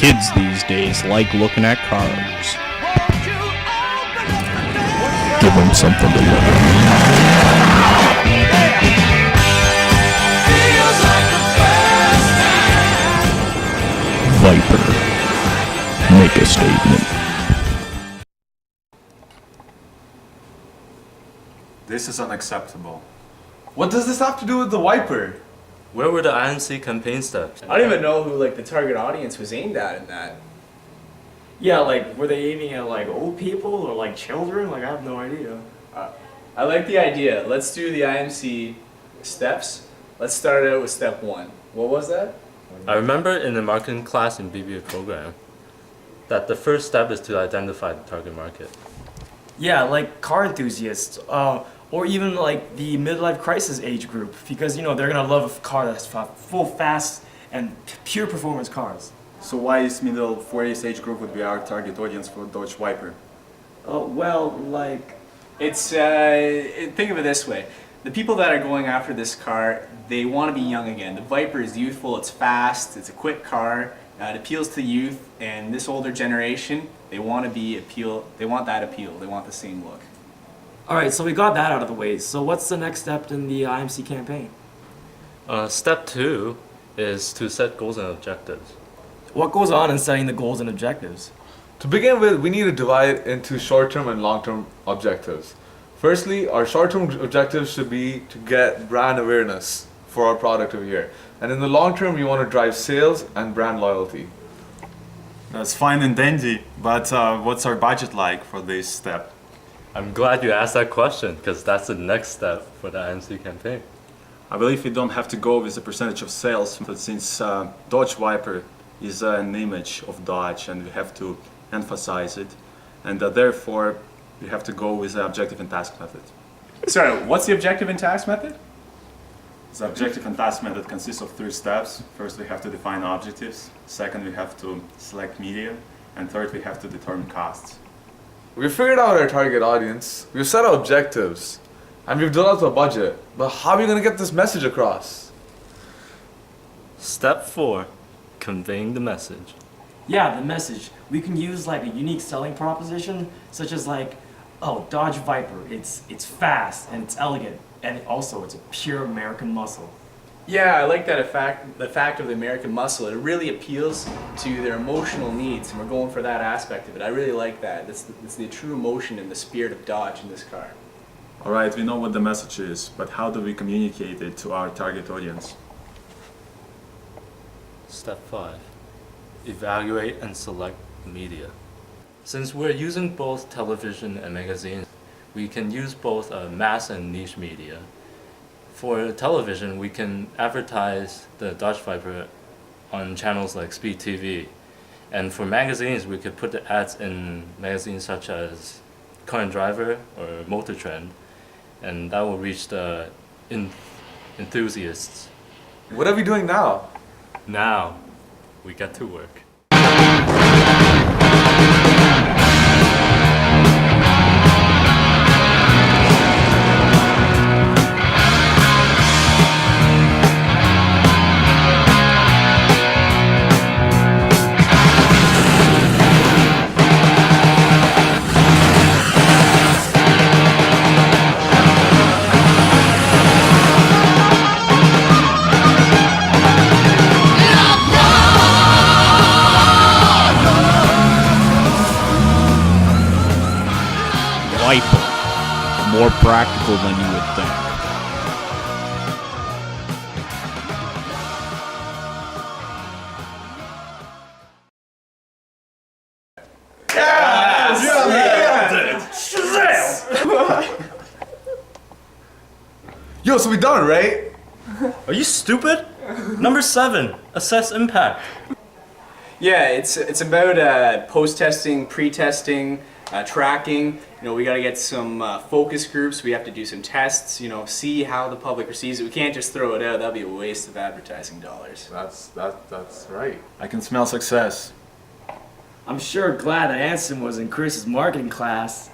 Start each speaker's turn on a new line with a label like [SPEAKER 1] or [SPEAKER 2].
[SPEAKER 1] Kids these days like looking at cars. Give them something to look at. Viper. Make a statement.
[SPEAKER 2] This is unacceptable.
[SPEAKER 3] What does this have to do with the Viper?
[SPEAKER 4] Where were the INC campaign steps?
[SPEAKER 5] I don't even know who the target audience was aimed at in that.
[SPEAKER 6] Yeah, were they aiming at old people or children? I have no idea.
[SPEAKER 5] I like the idea. Let's do the IMC steps. Let's start out with step 1. What was that?
[SPEAKER 4] I remember in the marketing class in BBA program that the first step is to identify the target market.
[SPEAKER 6] Yeah, car enthusiasts, or even the midlife crisis age group, because they're gonna love a car that's full, fast, and pure performance cars.
[SPEAKER 2] So why is middle 40s age group would be our target audience for Dodge Viper?
[SPEAKER 6] Oh well,
[SPEAKER 5] It's think of it this way. The people that are going after this car, they want to be young again. The Viper is youthful, it's fast, it's a quick car, it appeals to youth, and this older generation, they want that appeal, they want the same look.
[SPEAKER 6] all right. So we got that out of the way. So what's the next step in the IMC campaign?
[SPEAKER 4] Step 2 is to set goals and objectives.
[SPEAKER 6] What goes on in setting the goals and objectives?
[SPEAKER 3] To begin with, we need to divide into short-term and long-term objectives. Firstly, our short-term objectives should be to get brand awareness for our product over here. And in the long term, we want to drive sales and brand loyalty.
[SPEAKER 2] That's fine and dandy, but what's our budget like for this step?
[SPEAKER 4] I'm glad you asked that question because that's the next step for the IMC campaign.
[SPEAKER 2] I believe we don't have to go with the percentage of sales, but since Dodge Viper is an image of Dodge and we have to emphasize it, and therefore we have to go with the objective and task method.
[SPEAKER 5] Sorry, what's the objective and task method?
[SPEAKER 2] The objective and task method consists of 3 steps. First, we have to define objectives. Second, we have to select media. And third, we have to determine costs.
[SPEAKER 3] We've figured out our target audience, we've set our objectives, and we've developed a budget. But how are we going to get this message across?
[SPEAKER 4] Step 4, conveying the message.
[SPEAKER 6] Yeah, the message. We can use a unique selling proposition, such as oh, Dodge Viper. It's fast and it's elegant, and also it's a pure American muscle.
[SPEAKER 5] Yeah, I like that the fact of the American muscle. It really appeals to their emotional needs, and we're going for that aspect of it. I really like that. That's the true emotion and the spirit of Dodge in this car.
[SPEAKER 2] All right, we know what the message is, but how do we communicate it to our target audience?
[SPEAKER 4] Step 5, evaluate and select media. Since we're using both television and magazines, we can use both mass and niche media. For television, we can advertise the Dodge Viper on channels like Speed TV. And for magazines, we could put the ads in magazines such as Car and Driver or Motor Trend, and that will reach the enthusiasts.
[SPEAKER 3] What are we doing now?
[SPEAKER 4] Now, we get to work.
[SPEAKER 1] Viper. More practical than you would think.
[SPEAKER 3] Yo, so we done, right?
[SPEAKER 4] Are you stupid? Number 7, assess impact.
[SPEAKER 5] Yeah, it's about post-testing, pre-testing, tracking. We got to get some focus groups. We have to do some tests. See how the public receives it. We can't just throw it out. That'd be a waste of advertising dollars.
[SPEAKER 3] That's right.
[SPEAKER 2] I can smell success.
[SPEAKER 6] I'm sure glad that Anson was in Chris's marketing class.